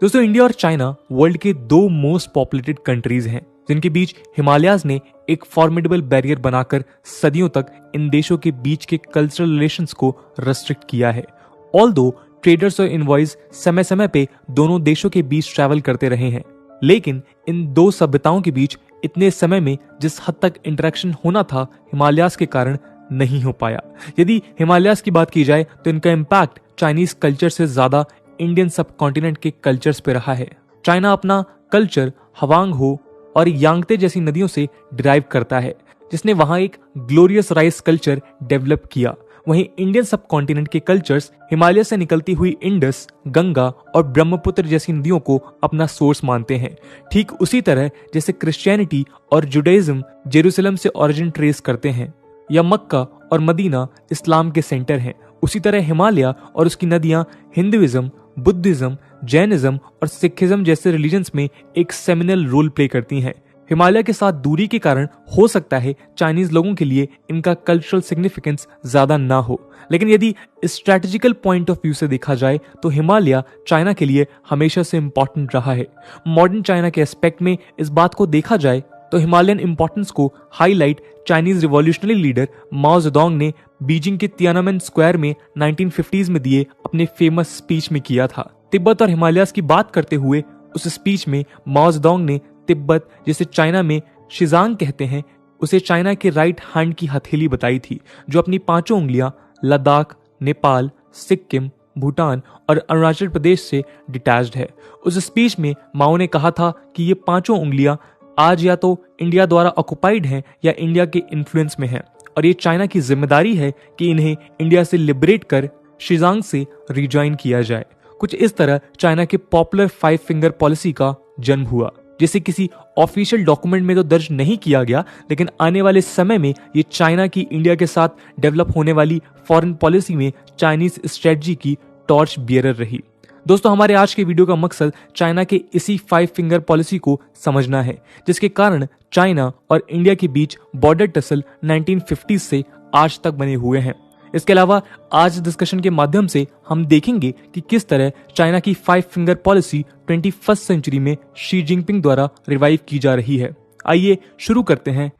दोस्तों इंडिया और China world के दो मोस्ट पॉपुलेटेड कंट्रीज हैं, जिनके बीच हिमालयाज ने एक फॉर्मिडेबल बैरियर बनाकर सदियों तक इन देशों के बीच के कल्चरल रिलेशंस को रेस्ट्रिक्ट किया है। ऑल्दो ट्रेडर्स और इनवॉइस समय समय पे दोनों देशों के बीच ट्रैवल करते रहे हैं, लेकिन इन दो सभ्यताओं के बीच इतने समय में जिस हद तक इंटरेक्शन होना था हिमालयाज के कारण नहीं हो पाया। यदि हिमालयाज की बात की जाए तो इनका इम्पैक्ट चाइनीज कल्चर से ज्यादा इंडियन सब कॉन्टिनेंट के कल्चर्स पे रहा है। चाइना अपना कल्चर हवांग हो और यांगते जैसी नदियों से डिराइव करता है, जिसने वहां एक ग्लोरियस राइस कल्चर डेवलप किया। वहीं इंडियन सब कॉन्टिनेंट के कल्चर्स हिमालय से निकलती हुई इंडस, गंगा और ब्रह्मपुत्र जैसी नदियों को अपना सोर्स मानते हैं। ठीक उसी तरह जैसे क्रिश्चियनिटी और जुडाइज्म जेरूसलम से ओरिजिन ट्रेस करते हैं या मक्का और मदीना इस्लाम के सेंटर हैं, उसी तरह हिमालय और उसकी नदियां हिंदुइज्म, बुद्धिज्म, जैनिज्म और सिखिज्म जैसे रिलीजन्स में एक सेमिनल रोल प्ले करती हैं। हिमालय के साथ दूरी के कारण हो सकता है चाइनीज लोगों के लिए इनका कल्चरल सिग्निफिकेंस ज्यादा ना हो, लेकिन यदि स्ट्रेटेजिकल पॉइंट ऑफ व्यू से देखा जाए तो हिमालय चाइना के लिए हमेशा से इंपॉर्टेंट रहा है। मॉडर्न चाइना के एस्पेक्ट में इस बात को देखा जाए तो हिमालयन इंपॉर्टेंस को हाईलाइट चाइनीज रिवॉल्यूशनरी लीडर माओ जेडोंग ने बीजिंग के तियानामेन स्क्वायर में 1950s में दिए अपने फेमस स्पीच में किया था। तिब्बत और हिमालयाज की बात करते हुए उस स्पीच में माओ जेडोंग ने तिब्बत, जिसे चाइना में शिजांग कहते हैं, उसे चाइना के राइट हैंड की हथेली बताई थी, जो अपनी पांचों उंगलियां लद्दाख, नेपाल, सिक्किम, भूटान और अरुणाचल प्रदेश से डिटैच्ड है। उस स्पीच में माओ ने कहा था कि ये पांचों उंगलियां आज या तो इंडिया द्वारा ऑक्युपाइड हैं या इंडिया के इन्फ्लुएंस में हैं, और ये चाइना की जिम्मेदारी है कि इन्हें इंडिया से लिबरेट कर शिजांग से रिजॉइन किया जाए। कुछ इस तरह चाइना के पॉपुलर 5 फिंगर पॉलिसी का जन्म हुआ, जिसे किसी ऑफिशियल डॉक्यूमेंट में तो दर्ज नहीं किया गया, लेकिन आने वाले समय में ये चाइना की इंडिया के साथ डेवलप होने वाली फॉरेन पॉलिसी में चाइनीज स्ट्रेटजी की टॉर्च बियरर रही। दोस्तों हमारे आज के वीडियो का मकसद चाइना के इसी 5 फिंगर पॉलिसी को समझना है, जिसके कारण चाइना और इंडिया के बीच बॉर्डर टसल 1950s से आज तक बने हुए हैं। इसके अलावा आज डिस्कशन के माध्यम से हम देखेंगे कि किस तरह चाइना की 5 फिंगर पॉलिसी 21st सेंचुरी में शी जिनपिंग द्वारा रिवाइव की जा रही है। आइए शुरू करते हैं।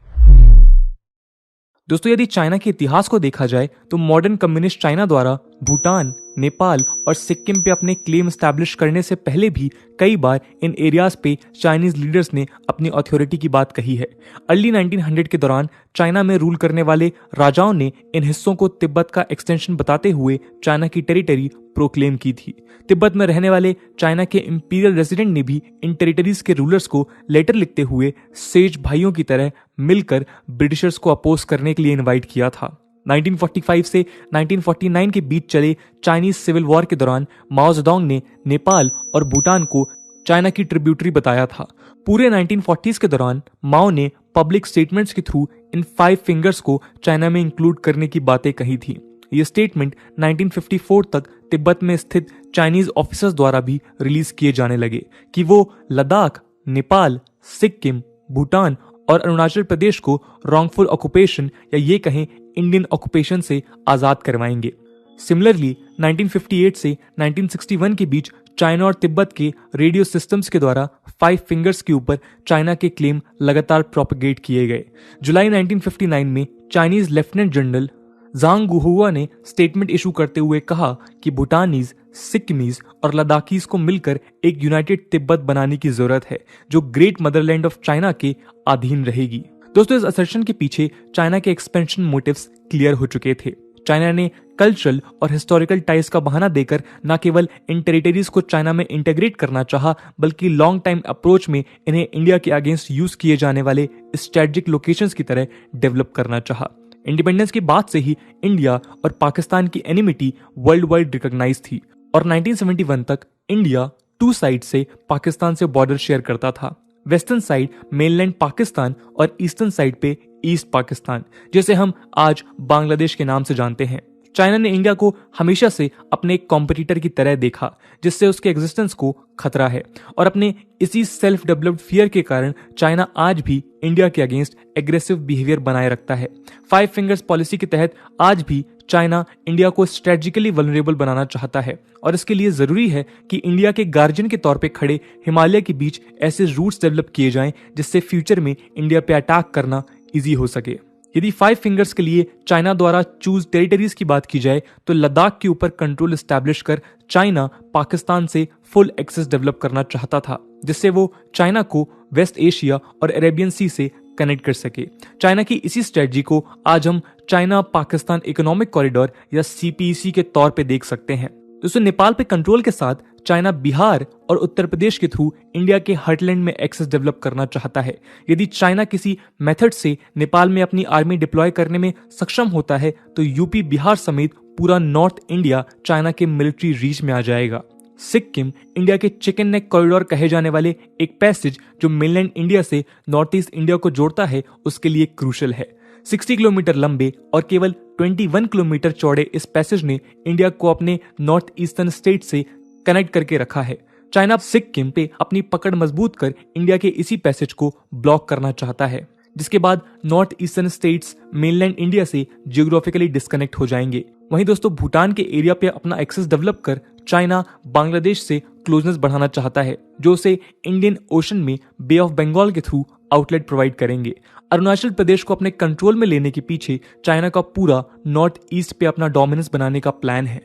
दोस्तों यदि चाइना के इतिहास को देखा जाए तो मॉडर्न कम्युनिस्ट चाइना द्वारा भूटान, नेपाल और सिक्किम पे अपने क्लेम एस्टैब्लिश करने से पहले भी कई बार इन एरियाज पे चाइनीज लीडर्स ने अपनी अथॉरिटी की बात कही है। अर्ली 1900 के दौरान चाइना में रूल करने वाले राजाओं ने इन हिस्सों को तिब्बत का एक्सटेंशन बताते हुए चाइना की टेरिटरी प्रोक्लेम की थी। तिब्बत में रहने वाले चाइना के इंपीरियल रेजिडेंट ने भी इन टेरिटरीज के रूलर्स को लेटर लिखते हुए सेज भाइयों की तरह मिलकर ब्रिटिशर्स को अपोज करने के लिए इनवाइट किया था। 1945 से 1949 के बीच चले चाइनीज सिविल वॉर के दौरान माओ जेडोंग ने नेपाल और भूटान को चाइना की ट्रिब्यूटरी बताया था। पूरे 1940s के दौरान माओ ने पब्लिक स्टेटमेंट्स के थ्रू इन 5 फिंगर्स को चाइना में इंक्लूड करने की बातें कही थी। ये स्टेटमेंट 1954 तक तिब्बत में स्थित चाइनीज ऑफिसर्स द्वारा भी रिलीज किए जाने लगे कि वो लद्दाख, नेपाल, सिक्किम, भूटान और अरुणाचल प्रदेश को रॉन्गफुल ऑक्युपेशन या ये कहें इंडियन ऑक्युपेशन से आजाद करवाएंगे। सिमिलरली 1958 से 1961 के बीच चाइना और तिब्बत के रेडियो सिस्टम्स के द्वारा 5 फिंगर्स के ऊपर चाइना के क्लेम लगातार प्रोपेगेट किए गए। जुलाई 1959 में चाइनीज लेफ्टिनेंट जनरल जांग गुहुआ ने स्टेटमेंट इशू करते हुए कहा कि भूटानीज, सिक्किमीज और लद्दाखीज को मिलकर एक यूनाइटेड तिब्बत बनाने की जरूरत है, जो ग्रेट मदरलैंड ऑफ चाइना के अधीन रहेगी। दोस्तों इस असर्शन के पीछे चाइना के एक्सपेंशन मोटिव्स क्लियर हो चुके थे। चाइना ने कल्चरल और हिस्टोरिकल टाइज का बहाना देकर न केवल इन टेरिटरीज को चाइना में इंटीग्रेट करना चाहा, बल्कि लॉन्ग टाइम अप्रोच में इन्हें इंडिया के अगेंस्ट यूज किए जाने वाले स्ट्रेटेजिक लोकेशंस की तरह डेवलप करना चाहा। इंडिपेंडेंस के बाद से ही इंडिया और पाकिस्तान की एनिमिटी वर्ल्ड वाइड रिकॉग्नाइज थी और 1971 तक इंडिया 2 साइड से पाकिस्तान से बॉर्डर शेयर करता था। वेस्टर्न साइड मेनलैंड पाकिस्तान और ईस्टर्न साइड पे ईस्ट पाकिस्तान, जिसे हम आज बांग्लादेश के नाम से जानते हैं। चाइना ने इंडिया को हमेशा से अपने एक कॉम्पिटिटर की तरह देखा, जिससे उसके एग्जिस्टेंस को खतरा है। और अपने इसी सेल्फ डेवलप्ड फियर के कारण चाइना आज भी इंडिया के अगेंस्ट एग्रेसिव बिहेवियर बनाए रखता है। 5 फिंगर्स पॉलिसी के तहत आज भी चाइना इंडिया को स्ट्रेटेजिकली वल्नरेबल बनाना चाहता है, और इसके लिए जरूरी है कि इंडिया के गार्जियन के तौर पे खड़े हिमालय के बीच ऐसे रूट्स डेवलप किए जाएं जिससे फ्यूचर में इंडिया पे अटैक करना इजी हो सके। यदि 5 फिंगर्स के लिए चाइना द्वारा चूज टेरिटरीज की बात की जाए तो लद्दाख के ऊपर कंट्रोल एस्टैब्लिश कर चाइना पाकिस्तान से फुल एक्सेस डेवलप करना चाहता था, जिससे वो चाइना को वेस्ट एशिया और अरेबियन सी से कनेक्ट कर सके। चाइना की इसी स्ट्रेटजी को आज हम चाइना पाकिस्तान इकोनॉमिक कॉरिडोर या सीपीईसी के तौर पे देख सकते हैं। दोस्तों, नेपाल पे कंट्रोल के साथ चाइना बिहार और उत्तर प्रदेश के थ्रू इंडिया के हार्टलैंड में एक्सेस डेवलप करना चाहता है। यदि चाइना किसी मेथड से नेपाल में अपनी आर्मी डिप्लॉय करने में सक्षम होता है तो यूपी बिहार समेत पूरा नॉर्थ इंडिया चाइना के मिलिट्री रीच में आ जाएगा। सिक्किम इंडिया के चिकन नेक कॉरिडोर कहे जाने वाले एक पैसेज जो मेनलैंड इंडिया से नॉर्थ ईस्ट इंडिया को जोड़ता है, उसके लिए क्रूशल है। 60 किलोमीटर लंबे और केवल 21 किलोमीटर चौड़े इस पैसेज ने इंडिया को अपने नॉर्थ ईस्टर्न स्टेट से कनेक्ट करके रखा है। चाइना सिक्किम पे अपनी पकड़ मजबूत कर इंडिया के इसी पैसेज को ब्लॉक करना चाहता है, जिसके बाद north eastern states mainland India से जियोग्राफिकली डिस्कनेक्ट हो जाएंगे। वहीं दोस्तों, भूटान के एरिया पे अपना एक्सेस डेवलप कर चाइना बांग्लादेश से क्लोजनेस बढ़ाना चाहता है, जो उसे इंडियन ओशन में बे ऑफ बंगाल के थ्रू आउटलेट प्रोवाइड करेंगे। अरुणाचल प्रदेश को अपने कंट्रोल में लेने के पीछे चाइना का पूरा नॉर्थ ईस्ट पे अपना डोमिनेंस बनाने का प्लान है।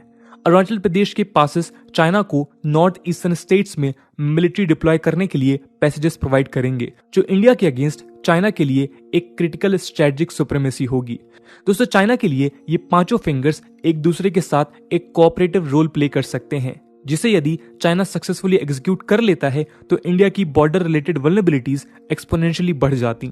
अरुणाचल प्रदेश के पासेस चाइना को नॉर्थ ईस्टर्न स्टेट्स में मिलिट्री डिप्लॉय करने के लिए पैसेजेस प्रोवाइड करेंगे, जो इंडिया के अगेंस्ट चाइना के लिए एक क्रिटिकल स्ट्रेटेजिक सुप्रीमेसी होगी। दोस्तों, चाइना के लिए ये 5 फिंगर्स एक दूसरे के साथ एक कोऑपरेटिव रोल प्ले कर सकते हैं, जिसे यदि चाइना सक्सेसफुली एग्जीक्यूट कर लेता है तो इंडिया की बॉर्डर रिलेटेड वल्नरेबिलिटीज एक्सपोनेंशियली बढ़ जाती।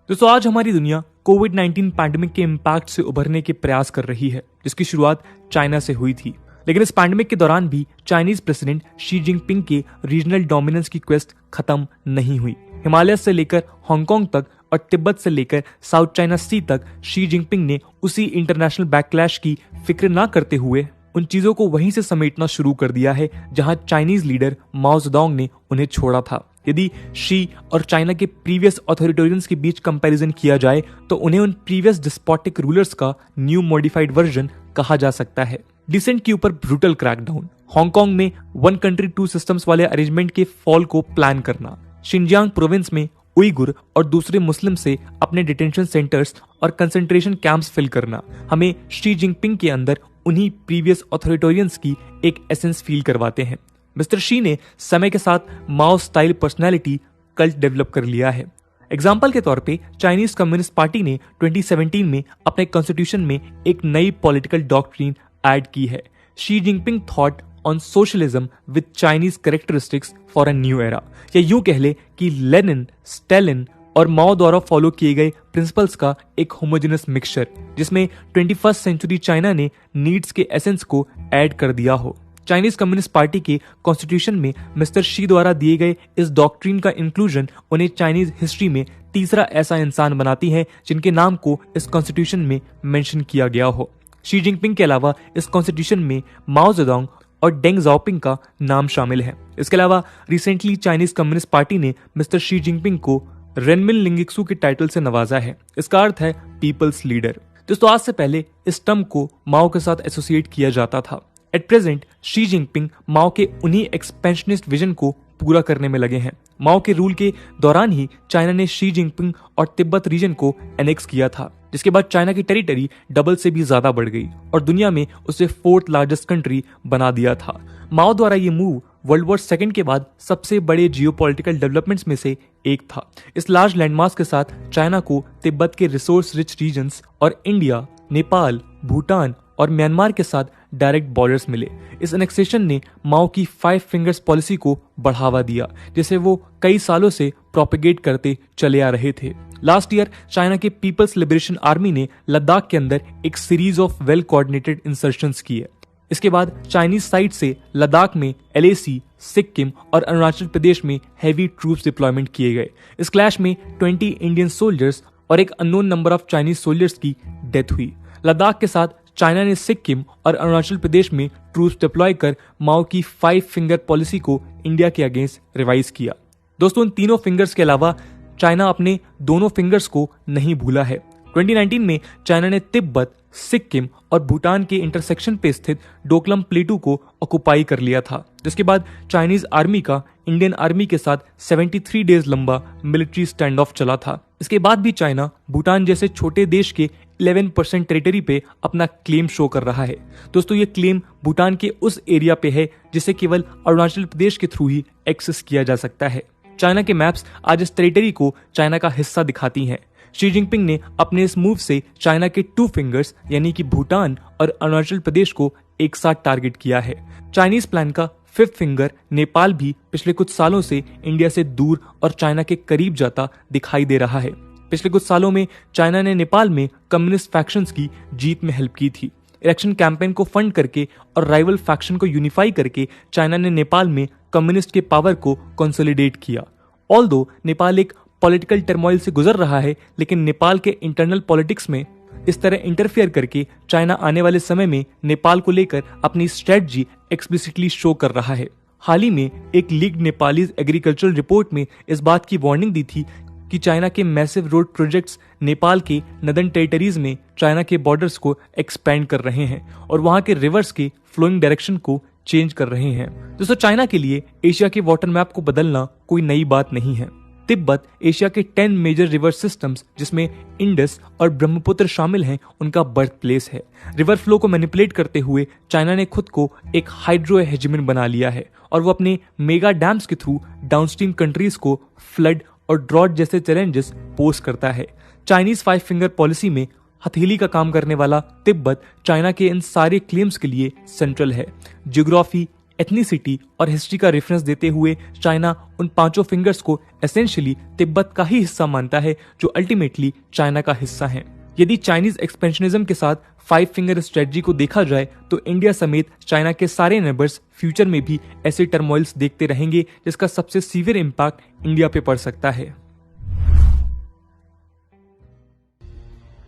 दोस्तों, आज हमारी दुनिया कोविड-19 पैंडेमिक के इम्पैक्ट से उभरने के प्रयास कर रही है, जिसकी शुरुआत चाइना से हुई थी। लेकिन इस पैंडेमिक के दौरान भी चाइनीज प्रेसिडेंट शी जिनपिंग के रीजनल डोमिनेंस की क्वेस्ट खत्म नहीं हुई। हिमालय से लेकर हांगकांग तक और तिब्बत से लेकर साउथ चाइना सी तक शी जिनपिंग ने उसी इंटरनेशनल बैकलैश की फिक्र ना करते हुए उन चीजों को वहीं से समेटना शुरू कर दिया है जहां चाइनीज लीडर माओ जेडोंग ने उन्हें छोड़ा था। यदि शी और चाइना के प्रीवियस ऑथोरिटेरियंस के बीच कंपैरिजन किया जाए तो उन्हें उन प्रीवियस डिस्पोटिक रूलर्स का न्यू मॉडिफाइड वर्जन कहा जा सकता है। डिसेंट के ऊपर ब्रूटल क्रैकडाउन, हांगकांग में 1 कंट्री 2 सिस्टम्स वाले अरेंजमेंट के फॉल को प्लान करना, शिनजियांग प्रोविंस में उइगुर और दूसरे मुस्लिम से अपने डिटेंशन सेंटर्स और कंसंट्रेशन कैंप्स फिल करना हमें शी जिनपिंग के अंदर उन्हीं प्रीवियस ऑथोरिटेरियंस की एक एसेंस फील करवाते हैं। मिस्टर शी ने समय के साथ माओ स्टाइल पर्सनैलिटी कल्ट डेवलप कर लिया है। एग्जाम्पल के तौर पे चाइनीज कम्युनिस्ट पार्टी ने 2017 में अपने कॉन्स्टिट्यूशन में एक नई पॉलिटिकल डॉक्ट्रिन ऐड की है, Xi Jinping thought on socialism with Chinese characteristics for a new era. या यूं कह ले कि लेनिन, स्टालिन और माओ द्वारा फॉलो किए गए प्रिंसिपल्स का एक होमोजेनस मिक्सचर, जिसमें 21st सेंचुरी चाइना ने नीड्स के एसेंस को ऐड कर दिया हो। चाइनीज कम्युनिस्ट पार्टी के कॉन्स्टिट्यूशन में मिस्टर शी द्वारा दिए गए इस डॉक्ट्रिन का इंक्लूजन उन्हें चाइनीज हिस्ट्री में तीसरा ऐसा इंसान बनाती है जिनके नाम को इस कॉन्स्टिट्यूशन में मेंशन किया गया हो। शी जिनपिंग के अलावा इस कॉन्स्टिट्यूशन में माओ जेडोंग और डेंग जाओपिंग का नाम शामिल है। इसके अलावा रिसेंटली चाइनीज कम्युनिस्ट पार्टी ने मिस्टर शी जिनपिंग को रेनमिन लिंगिक्सू के टाइटल से नवाजा है। इसका अर्थ है पीपल्स लीडर। दोस्तों, आज से पहले इस टर्म को माओ के साथ एसोसिएट किया जाता था। एट प्रेजेंट शी जिनपिंग माओ के उन्हीं एक्सपेंशनिस्ट विजन को पूरा करने में लगे हैं। माओ के रूल के दौरान ही चाइना ने शी जिनपिंग और तिब्बत रीजन को एनेक्स किया था, जिसके बाद चाइना की टेरिटरी डबल से भी ज्यादा बढ़ गई और दुनिया में उसे 4th लार्जेस्ट कंट्री बना दिया था। माओ द्वारा ये मूव वर्ल्ड वॉर 2 के बाद सबसे बड़े जियोपॉलिटिकल डेवलपमेंट्स में से एक था। इस लार्ज लैंडमास के साथ चाइना को तिब्बत के रिसोर्स रिच रीजन्स और इंडिया, नेपाल, भूटान और म्यांमार के साथ डायरेक्ट बॉर्डर्स मिले। इस एनेक्सेशन ने माओ की 5 फिंगर्स पॉलिसी को बढ़ावा दिया, जिसे वो कई सालों से प्रोपेगेट करते चले आ रहे थे। लास्ट ईयर चाइना के पीपल्स लिबरेशन आर्मी ने लद्दाख के अंदर एक series of well coordinated insertions की है। इसके बाद चाइनीज साइड से लद्दाख में LAC, सिक्किम और अरुणाचल प्रदेश में हैवी ट्रूप्स डिप्लॉयमेंट किए गए। इस क्लैश में 20 इंडियन सोल्जर्स और एक unknown number of Chinese soldiers की डेथ हुई। लद्दाख के साथ चाइना ने सिक्किम और अरुणाचल प्रदेश में ट्रूप्स डिप्लॉय कर माओ की 5 फिंगर पॉलिसी को इंडिया के अगेंस्ट रिवाइज किया। दोस्तों, इन तीनों फिंगर्स के अलावा चाइना अपने दोनों फिंगर्स को नहीं भूला है। 2019 में चाइना ने तिब्बत, सिक्किम और भूटान के इंटरसेक्शन पे स्थित डोकलम प्लेटू को ऑक्युपाई कर लिया था, जिसके बाद चाइनीज आर्मी का इंडियन आर्मी के साथ 73 डेज लंबा मिलिट्री स्टैंड ऑफ चला था। इसके बाद भी चाइना भूटान जैसे छोटे देश के 11% टेरिटरी पे अपना क्लेम शो कर रहा है। दोस्तों, ये क्लेम भूटान के उस एरिया पे है जिसे केवल अरुणाचल प्रदेश के थ्रू ही एक्सेस किया जा सकता है। चाइना के मैप्स आज इस टेरिटरी को चाइना का हिस्सा दिखाती हैं। शी जिनपिंग ने अपने इस मूव से चाइना के 2 फिंगर्स यानी कि भूटान और अरुणाचल प्रदेश को एक साथ टारगेट किया है। चाइनीज प्लान का 5th फिंगर नेपाल भी पिछले कुछ सालों से इंडिया से दूर और चाइना के करीब जाता दिखाई दे रहा है। पिछले कुछ सालों में चाइना ने नेपाल में कम्युनिस्ट फैक्शंस की जीत में हेल्प की थी। इलेक्शन कैंपेन को फंड करके और राइवल फैक्शन को यूनिफाई करके चाइना ने नेपाल में कम्युनिस्ट के पावर को कंसोलिडेट किया। ऑल्दो नेपाल एक पॉलिटिकल टर्मोइल से गुजर रहा है, लेकिन नेपाल के इंटरनल पॉलिटिक्स में इस तरह इंटरफेयर करके चाइना आने वाले समय में नेपाल को लेकर अपनी स्ट्रेटजी एक्सप्लिसिटली शो कर रहा है। हाल ही में एक लीक्ड नेपालीज एग्रीकल्चरल रिपोर्ट में इस बात की वार्निंग दी थी कि चाइना के मैसिव रोड प्रोजेक्ट्स नेपाल के नदर्न टेरिटरीज में चाइना के बॉर्डर्स को एक्सपेंड कर रहे हैं और वहां के रिवर्स के फ्लोइंग डायरेक्शन को चेंज कर रहे हैं। दोस्तों, चाइना के लिए एशिया के वाटर मैप को बदलना कोई नई बात नहीं है। तिब्बत एशिया के 10 मेजर रिवर सिस्टम्स जिसमें इंडस और ब्रह्मपुत्र शामिल हैं, उनका बर्थ प्लेस है। रिवर फ्लो को मैनिपुलेट करते हुए चाइना ने खुद को एक हाइड्रो हेजेमन बना लिया है और वो अपने मेगा डैम्स के थ्रू डाउनस्ट्रीम कंट्रीज को फ्लड और ड्रॉट जैसे चैलेंजेस पोज करता है। चाइनीज 5 फिंगर पॉलिसी में हथेली का काम करने वाला तिब्बत चाइना के इन सारे क्लेम्स के लिए सेंट्रल है। ज्योग्राफी, एथनिसिटी और हिस्ट्री का रेफरेंस देते हुए चाइना उन 5 फिंगर्स को एसेंशियली तिब्बत का ही हिस्सा मानता है, जो अल्टीमेटली चाइना का हिस्सा है। यदि चाइनीज एक्सपेंशनिज्म के साथ 5 फिंगर स्ट्रेटजी को देखा जाए तो इंडिया समेत चाइना के सारे नेबर्स फ्यूचर में भी ऐसे टर्मोइल्स देखते रहेंगे, जिसका सबसे सीवियर इंपैक्ट इंडिया पे पड़ सकता है।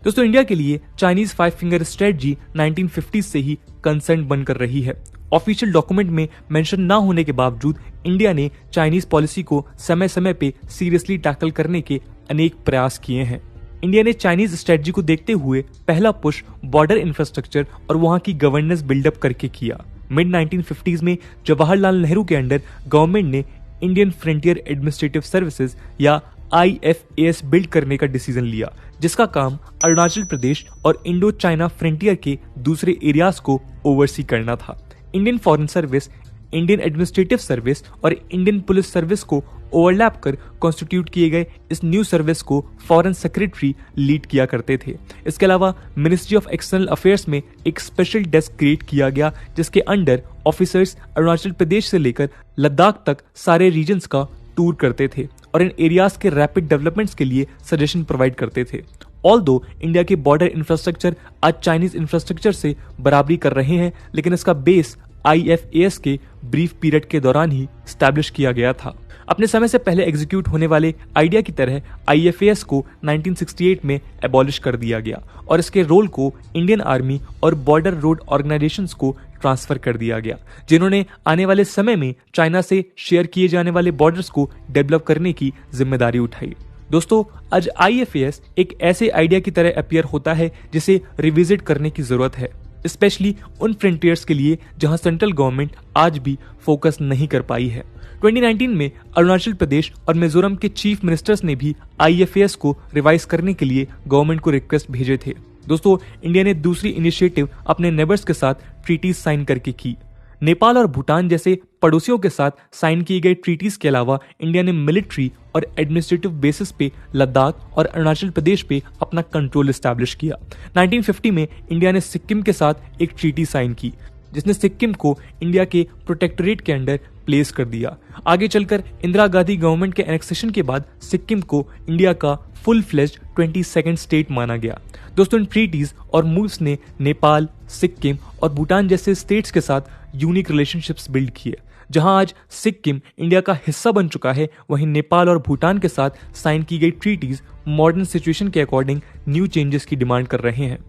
दोस्तों, इंडिया के लिए चाइनीज 5 फिंगर स्ट्रेटजी 1950s से ही कंसर्न बनकर रही है। ऑफिशियल डॉक्यूमेंट में मेंशन ना होने के बावजूद इंडिया ने चाइनीज पॉलिसी को समय समय पे सीरियसली टैकल करने के अनेक प्रयास किए हैं। इंडिया ने चाइनीज स्ट्रेटजी को देखते हुए पहला पुश बॉर्डर इंफ्रास्ट्रक्चर और वहां की गवर्नेंस बिल्डअप करके किया। मिड 1950s में जवाहरलाल नेहरू के अंडर गवर्नमेंट ने इंडियन फ्रंटियर एडमिनिस्ट्रेटिव सर्विसेज या IFAS बिल्ड करने का डिसीजन लिया, जिसका काम अरुणाचल प्रदेश और इंडो चाइना फ्रंटियर के दूसरे एरियाज को ओवरसी करना था। Indian foreign service, Indian administrative service और इंडियन पुलिस सर्विस को ओवरलैप कर कॉन्स्टिट्यूट किए गए इस न्यू सर्विस को फॉरेन सेक्रेटरी लीड किया करते थे। इसके अलावा मिनिस्ट्री ऑफ एक्सटर्नल अफेयर्स में एक स्पेशल डेस्क क्रिएट किया गया, जिसके अंडर ऑफिसर्स अरुणाचल प्रदेश से लेकर लद्दाख तक सारे रीजन्स का टूर करते थे और इन एरियाज के रैपिड डेवलपमेंट्स के लिए सजेशन प्रोवाइड करते थे। ऑल्दो इंडिया के बॉर्डर इंफ्रास्ट्रक्चर आज चाइनीज इंफ्रास्ट्रक्चर से बराबरी कर रहे हैं, लेकिन इसका बेस IFAS के ब्रीफ पीरियड के दौरान ही स्टैब्लिश किया गया था। अपने समय से पहले एग्जीक्यूट होने वाले आइडिया की तरह IFAS को 1968 में एबॉलिश कर दिया गया और इसके रोल को इंडियन आर्मी और बॉर्डर रोड ऑर्गेनाइजेशंस को ट्रांसफर कर दिया गया, जिन्होंने आने वाले समय में चाइना से शेयर किए जाने वाले बॉर्डर्स को डेवलप करने की जिम्मेदारी उठाई। दोस्तों, आज IFAS एक ऐसे आइडिया की तरह अपीयर होता है जिसे रिविजिट करने की जरूरत है, स्पेशली उन फ्रंटियर्स के लिए जहां सेंट्रल गवर्नमेंट आज भी फोकस नहीं कर पाई है। 2019 में अरुणाचल प्रदेश और मिजोरम के चीफ मिनिस्टर्स ने भी IFAS को रिवाइज करने के लिए गवर्नमेंट को रिक्वेस्ट भेजे थे। दोस्तों, इंडिया ने दूसरी इनिशिएटिव अपने नेबर्स के साथ ट्रीटीज साइन करके की। नेपाल और भूटान जैसे पड़ोसियों के साथ साइन किए गए ट्रीटीज के अलावा इंडिया ने मिलिट्री और एडमिनिस्ट्रेटिव बेसिस पे लद्दाख और अरुणाचल प्रदेश पे अपना कंट्रोल एस्टैब्लिश किया। 1950 में इंडिया ने सिक्किम के साथ एक ट्रीटी साइन की, जिसने सिक्किम को इंडिया के प्रोटेक्टोरेट के अंडर प्लेस कर दिया। आगे चलकर इंदिरा गांधी गवर्नमेंट के एनेक्सेशन के बाद सिक्किम को इंडिया का फुल फ्लेज्ड 22nd स्टेट माना गया। दोस्तों, इन ट्रीटीज और मूव्स ने नेपाल, सिक्किम और भूटान जैसे स्टेट्स के साथ यूनिक रिलेशनशिप्स बिल्ड किए। जहां आज सिक्किम इंडिया का हिस्सा बन चुका है, वहीं नेपाल और भूटान के साथ साइन की गई ट्रीटीज मॉडर्न सिचुएशन के अकॉर्डिंग न्यू चेंजेस की डिमांड कर रहे हैं।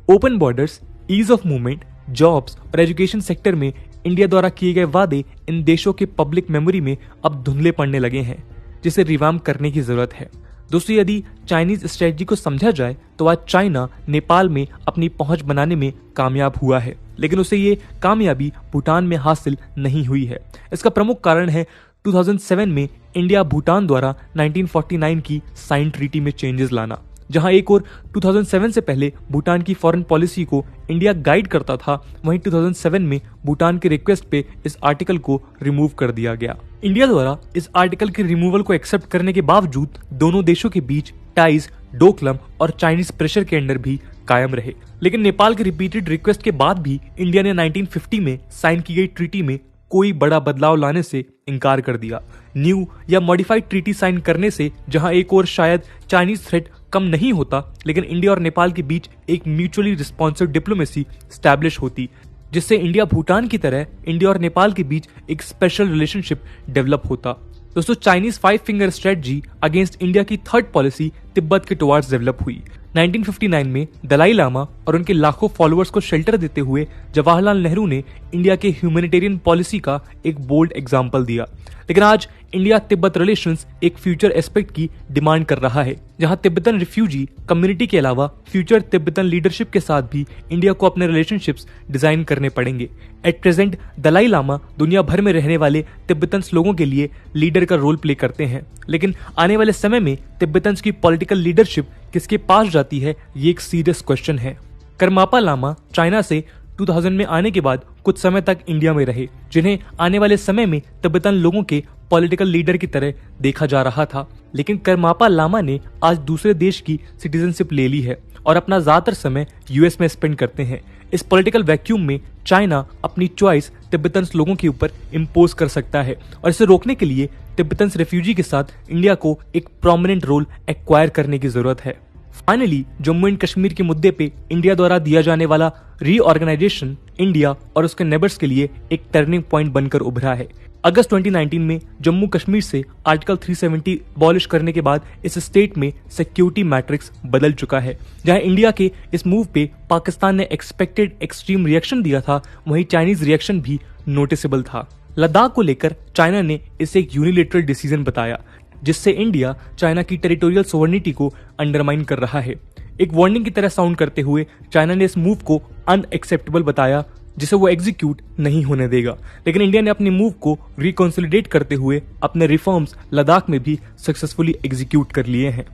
Open borders, ease of movement, jobs और एजुकेशन सेक्टर में इंडिया द्वारा किए गए वादे इन देशों के पब्लिक मेमोरी में अब धुंधले पड़ने लगे हैं, जिसे रिवाम्प करने की जरूरत है। दोस्तों, यदि चाइनीज स्ट्रेटजी को समझा जाए तो आज चाइना नेपाल में अपनी पहुंच बनाने में कामयाब हुआ है, लेकिन उसे ये कामयाबी भूटान में हासिल नहीं हुई है। इसका प्रमुख कारण है 2007 में इंडिया भूटान द्वारा 1949 की साइन ट्रीटी में चेंजेस लाना, जहां एक और 2007 से पहले भूटान की फॉरेन पॉलिसी को इंडिया गाइड करता था, वहीं 2007 में भूटान के रिक्वेस्ट पे इस आर्टिकल को रिमूव कर दिया गया। इंडिया द्वारा इस आर्टिकल के रिमूवल को एक्सेप्ट करने के बावजूद दोनों देशों के बीच टाइज डोकलम और चाइनीज प्रेशर के अंडर भी कायम रहे, लेकिन नेपाल के रिपीटेड रिक्वेस्ट के बाद भी इंडिया ने 1950 में साइन की गई ट्रीटी में कोई बड़ा बदलाव लाने से इनकार कर दिया। न्यू या मॉडिफाइड ट्रीटी साइन करने से जहां एक और शायद चाइनीज थ्रेट कम नहीं होता, लेकिन इंडिया और नेपाल के बीच एक म्यूचुअली रिस्पॉन्सिव डिप्लोमेसी स्टैब्लिश होती, जिससे इंडिया भूटान की तरह इंडिया और नेपाल के बीच एक स्पेशल रिलेशनशिप डेवलप होता। दोस्तों, Chinese 5 finger strategy against India की थर्ड पॉलिसी तिब्बत के टुवार्ड्स डेवलप हुई। 1959 में दलाई लामा और उनके लाखों फॉलोअर्स को शेल्टर देते हुए जवाहरलाल नेहरू ने इंडिया के ह्यूमैनिटेरियन पॉलिसी का एक बोल्ड एग्जाम्पल दिया, लेकिन आज इंडिया तिब्बत रिलेशंस एक फ्यूचर एस्पेक्ट की डिमांड कर रहा है, जहां तिब्बतन रिफ्यूजी कम्युनिटी के अलावा फ्यूचर तिब्बतन लीडरशिप के साथ भी इंडिया को अपने रिलेशनशिप्स डिजाइन करने पड़ेंगे। एट प्रेजेंट दलाई लामा दुनिया भर में रहने वाले तिब्बतन्स लोगों के लिए लीडर का रोल प्ले करते हैं, लेकिन आने वाले समय में तिब्बतन्स की पॉलिटिकल लीडरशिप किसके पास जाती है, ये एक सीरियस क्वेश्चन है। करमापा लामा चाइना से 2000 में आने के बाद कुछ समय तक इंडिया में रहे, जिन्हें आने वाले समय में तिब्बतन लोगों के पॉलिटिकल लीडर की तरह देखा जा रहा था, लेकिन करमापा लामा ने आज दूसरे देश की सिटीजनशिप ले ली है और अपना ज्यादातर समय यूएस में स्पेंड करते हैं। इस पॉलिटिकल वैक्यूम में चाइना अपनी चॉइस तिब्बतन्स लोगों के ऊपर इम्पोज कर सकता है और इसे रोकने के लिए तिब्बतन्स रेफ्यूजी के साथ इंडिया को एक प्रोमिनेंट रोल एक्वायर करने की जरूरत है। फाइनली, जम्मू एंड कश्मीर के मुद्दे पे इंडिया द्वारा दिया जाने वाला रीऑर्गेनाइजेशन इंडिया और उसके नेबर्स के लिए एक टर्निंग पॉइंट बनकर उभरा है। अगस्त 2019 में जम्मू कश्मीर से आर्टिकल 370 अबॉलिश करने के बाद इस स्टेट में सिक्योरिटी मैट्रिक्स बदल चुका है। जहां इंडिया के इस मूव पे पाकिस्तान ने एक्सपेक्टेड एक्सट्रीम रिएक्शन दिया था, वहीं चाइनीज रिएक्शन भी नोटिसेबल था। लद्दाख को लेकर चाइना ने इसे एक यूनिलेटरल डिसीजन बताया, जिससे इंडिया चाइना की टेरिटोरियल सोवर्निटी को अंडरमाइन कर रहा है। एक वार्निंग की तरह साउंड करते हुए चाइना ने इस मूव को अनएक्सेप्टेबल बताया, जिसे वो एग्जीक्यूट नहीं होने देगा, लेकिन इंडिया ने अपने मूव को रिकॉन्सोलिडेट करते हुए अपने रिफॉर्म्स लद्दाख में भी सक्सेसफुली एग्जीक्यूट कर लिए हैं।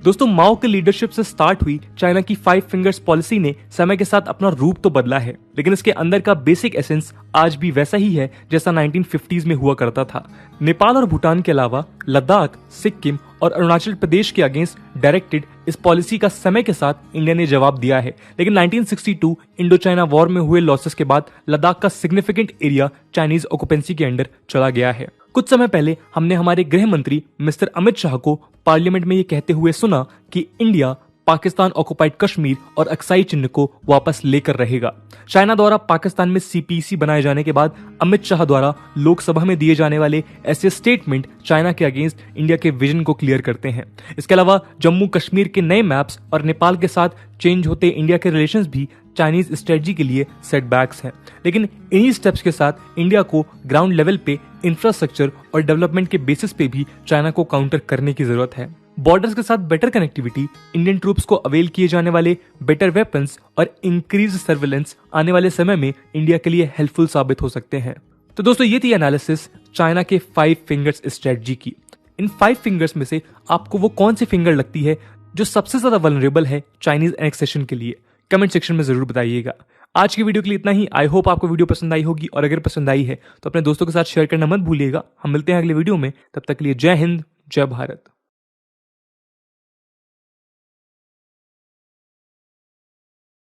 दोस्तों, माओ के लीडरशिप से स्टार्ट हुई चाइना की 5 फिंगर्स पॉलिसी ने समय के साथ अपना रूप तो बदला है, लेकिन इसके अंदर का बेसिक एसेंस आज भी वैसा ही है जैसा 1950s में हुआ करता था। नेपाल और भूटान के अलावा लद्दाख, सिक्किम और अरुणाचल प्रदेश के अगेंस्ट डायरेक्टेड इस पॉलिसी का समय के साथ इंडिया ने जवाब दिया है, लेकिन 1962 इंडो चाइना वॉर में हुए लॉसेस के बाद लद्दाख का सिग्निफिकेंट एरिया चाइनीज ऑक्युपेंसी के अंडर चला गया है। कुछ समय पहले हमने हमारे गृह मंत्री मिस्टर अमित शाह को पार्लियामेंट में ये कहते हुए सुना कि इंडिया पाकिस्तान ऑक्युपाइड कश्मीर और अक्साई चिन्ह को वापस लेकर रहेगा। चाइना द्वारा पाकिस्तान में सीपीसी बनाए जाने के बाद अमित शाह द्वारा लोकसभा में दिए जाने वाले ऐसे स्टेटमेंट चाइना के अगेंस्ट इंडिया के विजन को क्लियर करते हैं। इसके अलावा जम्मू कश्मीर के नए मैप्स और नेपाल के साथ चेंज होते इंडिया के रिलेशंस भी चाइनीज स्ट्रेटजी के लिए सेटबैक्स हैं, लेकिन इन्हीं स्टेप्स के साथ इंडिया को ग्राउंड लेवल पे इंफ्रास्ट्रक्चर और डेवलपमेंट के बेसिस पे भी चाइना को काउंटर करने की जरूरत है। बॉर्डर्स के साथ बेटर कनेक्टिविटी, इंडियन ट्रूप्स को अवेल किए जाने वाले बेटर वेपन्स और इंक्रीज सर्विलेंस आने वाले समय में इंडिया के लिए हेल्पफुल साबित हो सकते हैं। तो दोस्तों, ये थी एनालिसिस चाइना के 5 फिंगर्स स्ट्रेटजी की। इन 5 फिंगर्स में से आपको वो कौन सी फिंगर लगती है जो सबसे ज्यादा वल्नरेबल है चाइनीज एनेक्सेशन के लिए? कमेंट सेक्शन में जरूर बताइएगा। आज की वीडियो के लिए इतना ही। आई होप आपको वीडियो पसंद आई होगी, और अगर पसंद आई है तो अपने दोस्तों के साथ शेयर करना मत भूलिएगा। हम मिलते हैं अगले वीडियो में, तब तक के लिए जय हिंद, जय भारत।